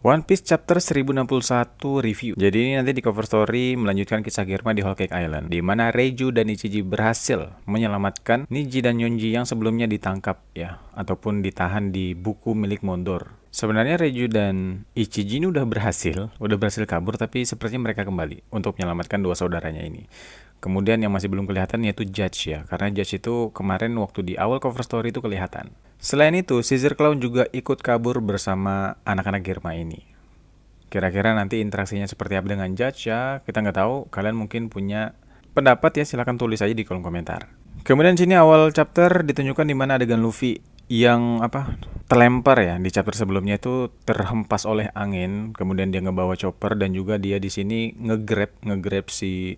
One Piece chapter 1061 review. Jadi ini nanti di cover story melanjutkan kisah Germa di Whole Cake Island, di mana Reiju dan Ichiji berhasil menyelamatkan Niji dan Yonji yang sebelumnya ditangkap ya, ataupun ditahan di buku milik Mondor. Sebenarnya Reiju dan Ichiji ini udah berhasil kabur, tapi sepertinya mereka kembali untuk menyelamatkan dua saudaranya ini. Kemudian yang masih belum kelihatan yaitu Judge ya, karena Judge itu kemarin waktu di awal cover story itu kelihatan. Selain itu, Caesar Clown juga ikut kabur bersama anak-anak Germa ini. Kira-kira nanti interaksinya seperti apa dengan Judge ya, kita nggak tahu. Kalian mungkin punya pendapat ya, silahkan tulis aja di kolom komentar. Kemudian sini awal chapter ditunjukkan di mana adegan Luffy yang terlempar ya, di chapter sebelumnya itu terhempas oleh angin, kemudian dia ngebawa chopper dan juga dia di sini ngegrab si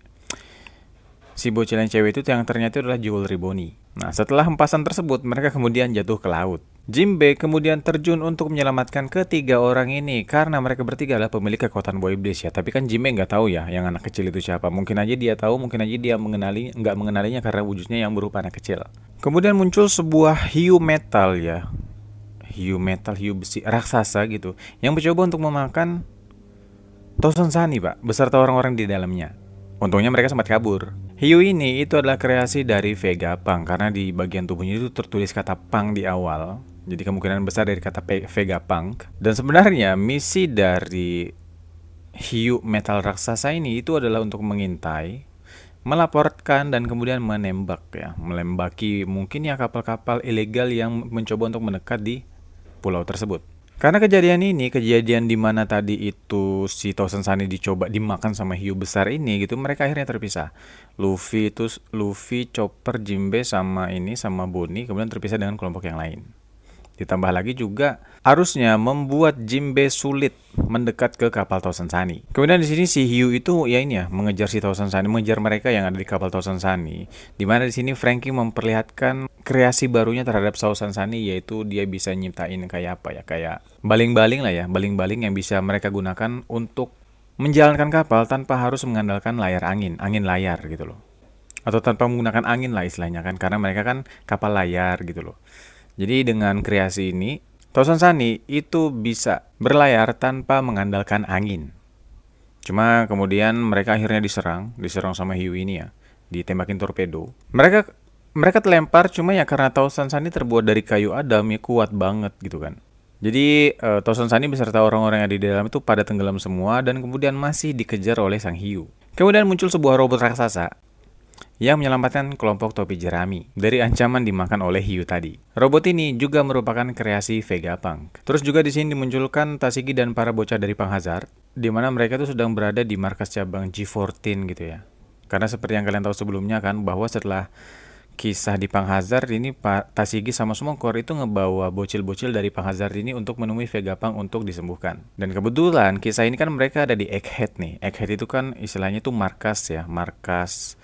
bocil yang cewek itu yang ternyata adalah Jewelry Bonnie. Nah, setelah hempasan tersebut, mereka kemudian jatuh ke laut. Jinbe kemudian terjun untuk menyelamatkan ketiga orang ini karena mereka bertiga adalah pemilik kekuatan buah iblis ya. Tapi kan Jinbe nggak tahu ya yang anak kecil itu siapa. Mungkin aja dia tahu, mungkin aja dia nggak mengenalinya karena wujudnya yang berupa anak kecil. Kemudian muncul sebuah hiu metal ya. Hiu besi raksasa gitu yang mencoba untuk memakan Tosan Sani, Pak, beserta orang-orang di dalamnya. Untungnya mereka sempat kabur. Hiu ini itu adalah kreasi dari Vegapunk karena di bagian tubuhnya itu tertulis kata punk di awal. Jadi kemungkinan besar dari kata Vegapunk. Dan sebenarnya misi dari hiu metal raksasa ini itu adalah untuk mengintai, melaporkan dan kemudian menembak ya, melembaki mungkin ya kapal-kapal ilegal yang mencoba untuk mendekat di pulau tersebut. Karena kejadian di mana tadi itu si Tosen Sani dicoba dimakan sama hiu besar ini gitu, mereka akhirnya terpisah. Luffy, Chopper, Jinbe sama Bonnie kemudian terpisah dengan kelompok yang lain. Ditambah lagi juga harusnya membuat Jinbe sulit mendekat ke kapal Tosen Sani. Kemudian di sini si Hiu itu ya ini ya mengejar si Tosen Sani, mengejar mereka yang ada di kapal Tosen Sani. Di mana di sini Franky memperlihatkan kreasi barunya terhadap Tosen Sani, yaitu dia bisa nyiptain kayak apa ya, kayak baling-baling lah ya, baling-baling yang bisa mereka gunakan untuk menjalankan kapal tanpa harus mengandalkan angin layar gitu loh. Atau tanpa menggunakan angin lah istilahnya kan, karena mereka kan kapal layar gitu loh. Jadi dengan kreasi ini, Tosan Sani itu bisa berlayar tanpa mengandalkan angin. Cuma kemudian mereka akhirnya diserang sama hiu ini ya, ditembakin torpedo. Mereka terlempar, cuma ya karena Tosan Sani terbuat dari kayu adam ya kuat banget gitu kan. Jadi Tosan Sani beserta orang-orang yang ada di dalam itu pada tenggelam semua dan kemudian masih dikejar oleh sang hiu. Kemudian muncul sebuah robot raksasa yang menyelamatkan kelompok topi jerami dari ancaman dimakan oleh hiu tadi. Robot ini juga merupakan kreasi Vegapunk. Terus juga di sini dimunculkan Tashigi dan para bocah dari Punk Hazard, di mana mereka tuh sedang berada di markas cabang G14 gitu ya. Karena seperti yang kalian tahu sebelumnya kan, bahwa setelah kisah di Punk Hazard ini Pak Tashigi sama Smoker itu ngebawa bocil-bocil dari Punk Hazard ini untuk menemui Vegapunk untuk disembuhkan. Dan kebetulan kisah ini kan mereka ada di Egghead nih. Egghead itu kan istilahnya tuh markas ya, markas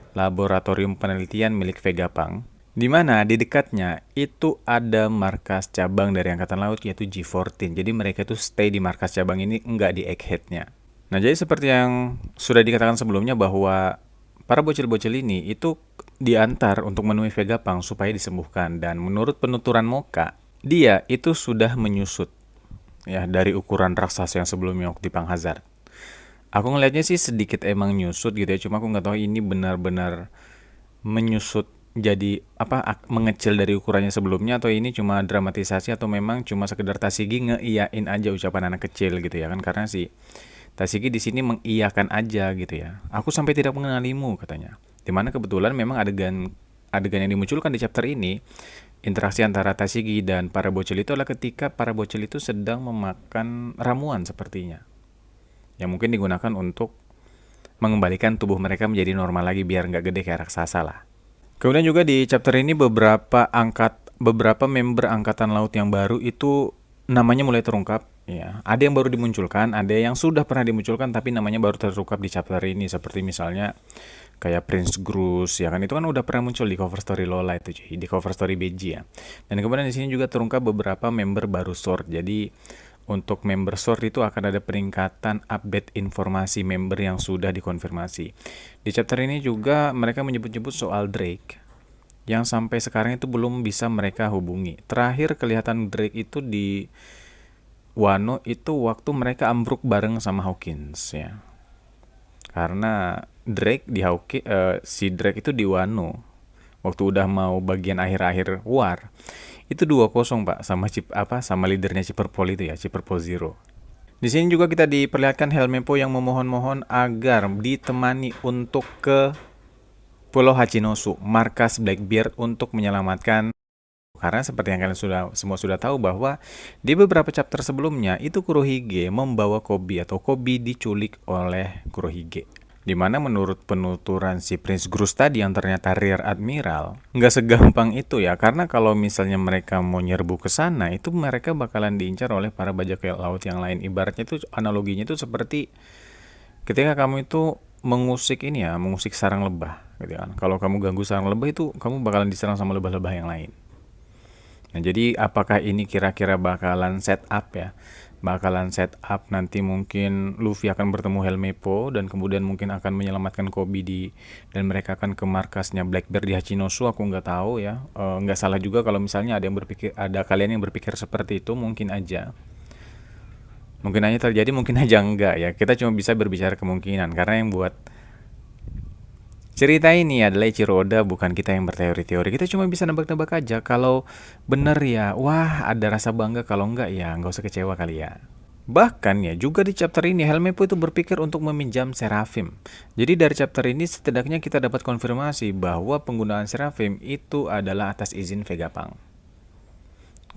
laboratorium penelitian milik Vegapunk, di mana di dekatnya itu ada markas cabang dari Angkatan Laut yaitu G14. Jadi mereka tuh stay di markas cabang ini, enggak di Egghead-nya. Nah, jadi seperti yang sudah dikatakan sebelumnya bahwa para bocil-bocil ini itu diantar untuk menemui Vegapunk supaya disembuhkan, dan menurut penuturan Moka, dia itu sudah menyusut ya dari ukuran raksasa yang sebelumnya waktu di Punk Hazard. Aku ngelihatnya sih sedikit emang nyusut gitu ya, cuma aku nggak tahu ini benar-benar menyusut jadi mengecil dari ukurannya sebelumnya, atau ini cuma dramatisasi, atau memang cuma sekedar Tashigi ngeiyain aja ucapan anak kecil gitu ya kan, karena si Tashigi di sini mengiyakan aja gitu ya. Aku sampai tidak mengenalimu katanya. Dimana kebetulan memang adegan yang dimunculkan di chapter ini, interaksi antara Tashigi dan para bocil itu adalah ketika para bocil itu sedang memakan ramuan sepertinya, yang mungkin digunakan untuk mengembalikan tubuh mereka menjadi normal lagi biar nggak gede kayak raksasa lah. Kemudian juga di chapter ini beberapa member angkatan laut yang baru itu namanya mulai terungkap ya. Ada yang baru dimunculkan, ada yang sudah pernah dimunculkan tapi namanya baru terungkap di chapter ini, seperti misalnya kayak Prince Grus ya kan, itu kan udah pernah muncul di cover story Lola itu cuy, di cover story Beji ya. Dan kemudian di sini juga terungkap beberapa member baru Sword. Jadi untuk member Sword itu akan ada peningkatan update informasi member yang sudah dikonfirmasi. Di chapter ini juga mereka menyebut-nyebut soal Drake yang sampai sekarang itu belum bisa mereka hubungi. Terakhir kelihatan Drake itu di Wano itu waktu mereka ambruk bareng sama Hawkins ya. Karena si Drake itu di Wano waktu udah mau bagian akhir-akhir war. Itu 2-0 Pak sama leadernya Chipperpol itu ya, Chipperpol Zero. Di sini juga kita diperlihatkan Helmeppo yang memohon-mohon agar ditemani untuk ke Pulau Hachinosu, markas Blackbeard untuk menyelamatkan. Karena seperti yang kalian semua sudah tahu bahwa di beberapa chapter sebelumnya itu Kurohige membawa Koby atau Koby diculik oleh Kurohige. Dimana menurut penuturan si Prince Grus tadi yang ternyata Rear Admiral, nggak segampang itu ya, karena kalau misalnya mereka mau nyerbu ke sana, itu mereka bakalan diincar oleh para bajak laut yang lain. Ibaratnya itu analoginya itu seperti ketika kamu itu mengusik sarang lebah, gitu kan. Kalau kamu ganggu sarang lebah itu, kamu bakalan diserang sama lebah-lebah yang lain. Nah, jadi apakah ini kira-kira bakalan set up ya? Bakalan set up nanti mungkin Luffy akan bertemu Helmeppo dan kemudian mungkin akan menyelamatkan Koby dan mereka akan ke markasnya Blackbeard di Hachinosu. Aku nggak tahu ya. Nggak salah juga kalau misalnya ada kalian yang berpikir seperti itu, mungkin aja terjadi, mungkin aja enggak ya. Kita cuma bisa berbicara kemungkinan karena yang buat cerita ini adalah Eiichiro Oda, bukan kita yang berteori-teori. Kita cuma bisa nebak-nebak aja. Kalau bener ya, wah ada rasa bangga. Kalau enggak ya nggak usah kecewa kali ya. Bahkan ya juga di chapter ini Helmeppo itu berpikir untuk meminjam Seraphim. Jadi dari chapter ini setidaknya kita dapat konfirmasi bahwa penggunaan Seraphim itu adalah atas izin Vegapunk.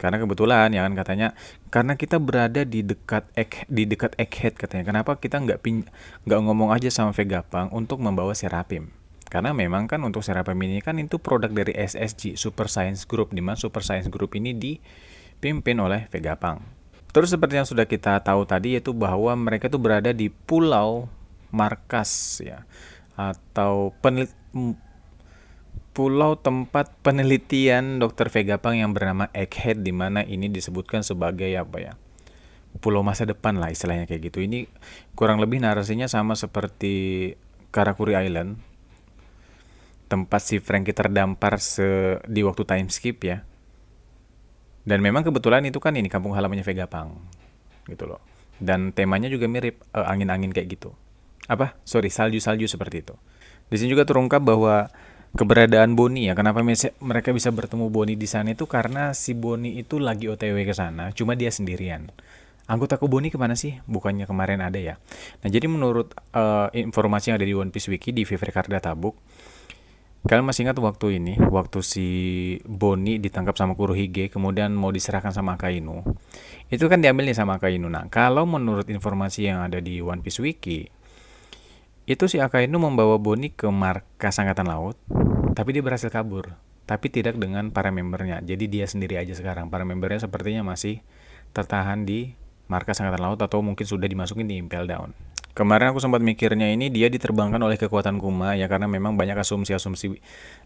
Karena kebetulan ya kan katanya karena kita berada di dekat Egghead katanya. Kenapa kita nggak ngomong aja sama Vegapunk untuk membawa Seraphim? Karena memang kan untuk Seraphim ini kan itu produk dari SSG, Super Science Group, di mana Super Science Group ini dipimpin oleh Vegapunk. Terus seperti yang sudah kita tahu tadi yaitu bahwa mereka tuh berada di pulau markas ya, atau pulau tempat penelitian Dr. Vegapunk yang bernama Egghead, di mana ini disebutkan sebagai apa ya? Pulau masa depan lah istilahnya kayak gitu. Ini kurang lebih narasinya sama seperti Karakuri Island, tempat si Franky terdampar di waktu time skip ya. Dan memang kebetulan itu kan ini kampung halamannya Vegapunk gitu loh. Dan temanya juga mirip angin-angin kayak gitu. Salju-salju seperti itu. Di sini juga terungkap bahwa keberadaan Bonnie ya. Kenapa mereka bisa bertemu Bonnie di sana itu karena si Bonnie itu lagi OTW ke sana, cuma dia sendirian. Anggotaku Bonnie kemana sih? Bukannya kemarin ada ya. Nah, jadi menurut informasi yang ada di One Piece Wiki di Vivre Databuk, kalian masih ingat waktu si Bonnie ditangkap sama Kurohige kemudian mau diserahkan sama Akainu. Itu kan diambil nih sama Akainu. Nah, kalau menurut informasi yang ada di One Piece Wiki, itu si Akainu membawa Bonnie ke markas Angkatan Laut, tapi dia berhasil kabur. Tapi tidak dengan para membernya. Jadi dia sendiri aja sekarang. Para membernya sepertinya masih tertahan di markas Angkatan Laut atau mungkin sudah dimasukin di Impel Down. Kemarin aku sempat mikirnya ini dia diterbangkan oleh kekuatan Kuma ya, karena memang banyak asumsi-asumsi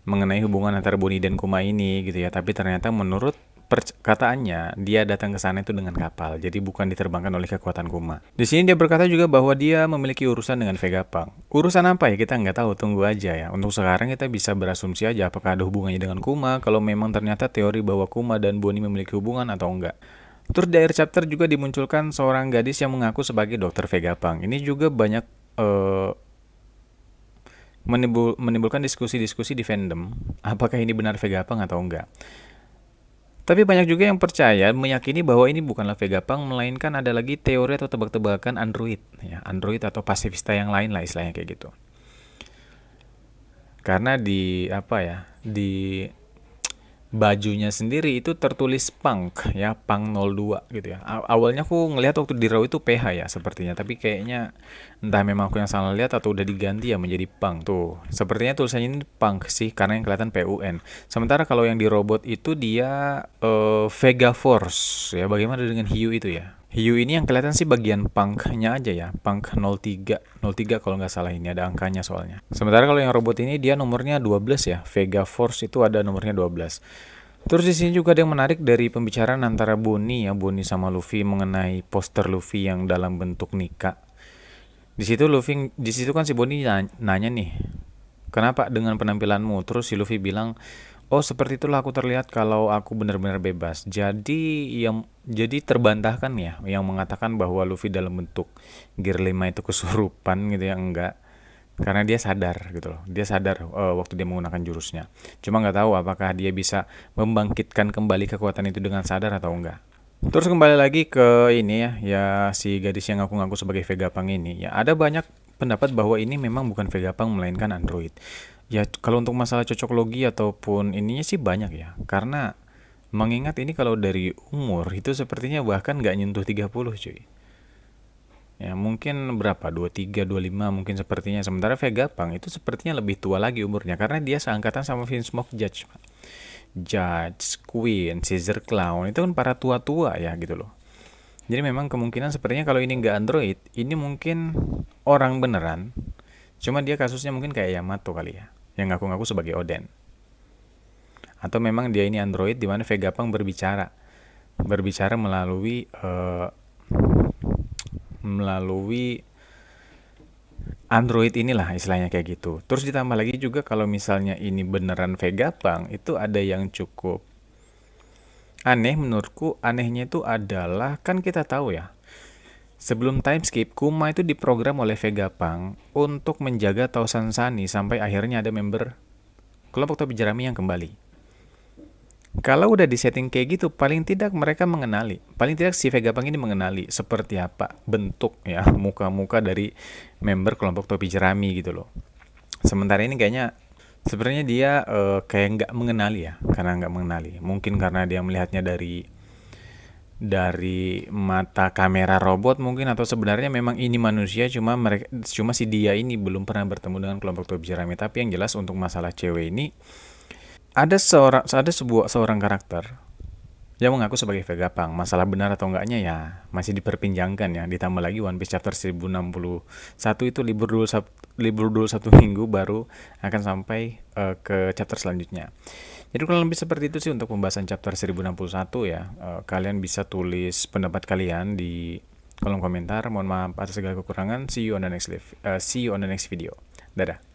mengenai hubungan antara Bonnie dan Kuma ini gitu ya. Tapi ternyata menurut perkataannya dia datang ke sana itu dengan kapal, jadi bukan diterbangkan oleh kekuatan Kuma. Di sini dia berkata juga bahwa dia memiliki urusan dengan Vegapunk. Urusan apa ya kita nggak tahu, tunggu aja ya. Untuk sekarang kita bisa berasumsi aja apakah ada hubungannya dengan Kuma, kalau memang ternyata teori bahwa Kuma dan Bonnie memiliki hubungan atau enggak. Terus di akhir chapter juga dimunculkan seorang gadis yang mengaku sebagai Dr. Vegapunk. Ini juga banyak menimbulkan diskusi-diskusi di fandom. Apakah ini benar Vegapunk atau enggak? Tapi banyak juga yang percaya, meyakini bahwa ini bukanlah Vegapunk, melainkan ada lagi teori atau tebak-tebakan android, ya, android atau pasifista yang lain lah istilahnya kayak gitu. Karena di bajunya sendiri itu tertulis Punk ya, Punk 02 gitu ya. Awalnya aku ngelihat waktu di Raw itu PH ya sepertinya, tapi kayaknya entah memang aku yang salah lihat atau udah diganti ya menjadi Punk. Tuh, sepertinya tulisannya ini Punk sih karena yang kelihatan PUN. Sementara kalau yang di robot itu dia Vega Force ya. Bagaimana dengan Hiyu itu ya? Hiyu ini yang kelihatan sih bagian Punk-nya aja ya, Punk 03 kalau nggak salah, ini ada angkanya soalnya. Sementara kalau yang robot ini dia nomornya 12 ya, Vega Force itu ada nomornya 12. Terus di sini juga ada yang menarik dari pembicaraan antara Bonnie sama Luffy mengenai poster Luffy yang dalam bentuk Nika. Di situ kan si Bonnie nanya nih, kenapa dengan penampilanmu? Terus si Luffy bilang, Oh, seperti itulah aku terlihat kalau aku benar-benar bebas. Jadi terbantahkan ya yang mengatakan bahwa Luffy dalam bentuk Gear 5 itu kesurupan gitu ya, enggak. Karena dia sadar gitu loh. Dia sadar waktu dia menggunakan jurusnya. Cuma nggak tahu apakah dia bisa membangkitkan kembali kekuatan itu dengan sadar atau enggak. Terus kembali lagi ke ini ya, ya si gadis yang ngaku-ngaku sebagai Vegapunk ini. Ya ada banyak pendapat bahwa ini memang bukan Vegapunk melainkan android. Ya kalau untuk masalah cocok logi ataupun ininya sih banyak ya. Karena mengingat ini kalau dari umur itu sepertinya bahkan nggak nyentuh 30 cuy. Ya mungkin berapa? 23, 25 mungkin sepertinya. Sementara Vegapunk itu sepertinya lebih tua lagi umurnya karena dia seangkatan sama Vince Smoke Judge. Judge, Queen, Caesar Clown itu kan para tua-tua ya gitu loh. Jadi memang kemungkinan sepertinya kalau ini nggak android, ini mungkin orang beneran. Cuma dia kasusnya mungkin kayak Yamato kali ya, yang ngaku-ngaku sebagai Oden. Atau memang dia ini android di mana Vegapunk berbicara melalui Android inilah istilahnya kayak gitu. Terus ditambah lagi juga kalau misalnya ini beneran Vegapunk, itu ada yang cukup aneh menurutku. Anehnya itu adalah kan kita tahu ya, sebelum time skip Kuma itu diprogram oleh Vegapunk untuk menjaga Tausan Sunny sampai akhirnya ada member kelompok topi jerami yang kembali. Kalau udah di setting kayak gitu, paling tidak mereka mengenali, paling tidak si Vegapunk ini mengenali seperti apa bentuk ya muka-muka dari member kelompok topi jerami gitu loh. Sementara ini kayaknya sebenarnya dia kayak nggak mengenali ya, karena nggak mengenali. Mungkin karena dia melihatnya dari mata kamera robot mungkin, atau sebenarnya memang ini manusia, cuma si dia ini belum pernah bertemu dengan kelompok topi jerami. Tapi yang jelas untuk masalah cewek ini ada seorang karakter yang mengaku sebagai Vegapunk. Masalah benar atau enggaknya ya masih diperbincangkan ya. Ditambah lagi One Piece chapter 1061 itu libur dulu 1 minggu baru akan sampai ke chapter selanjutnya. Jadi kurang lebih seperti itu sih untuk pembahasan chapter 1061 ya. Kalian bisa tulis pendapat kalian di kolom komentar. Mohon maaf atas segala kekurangan. See you on the next video. Dadah.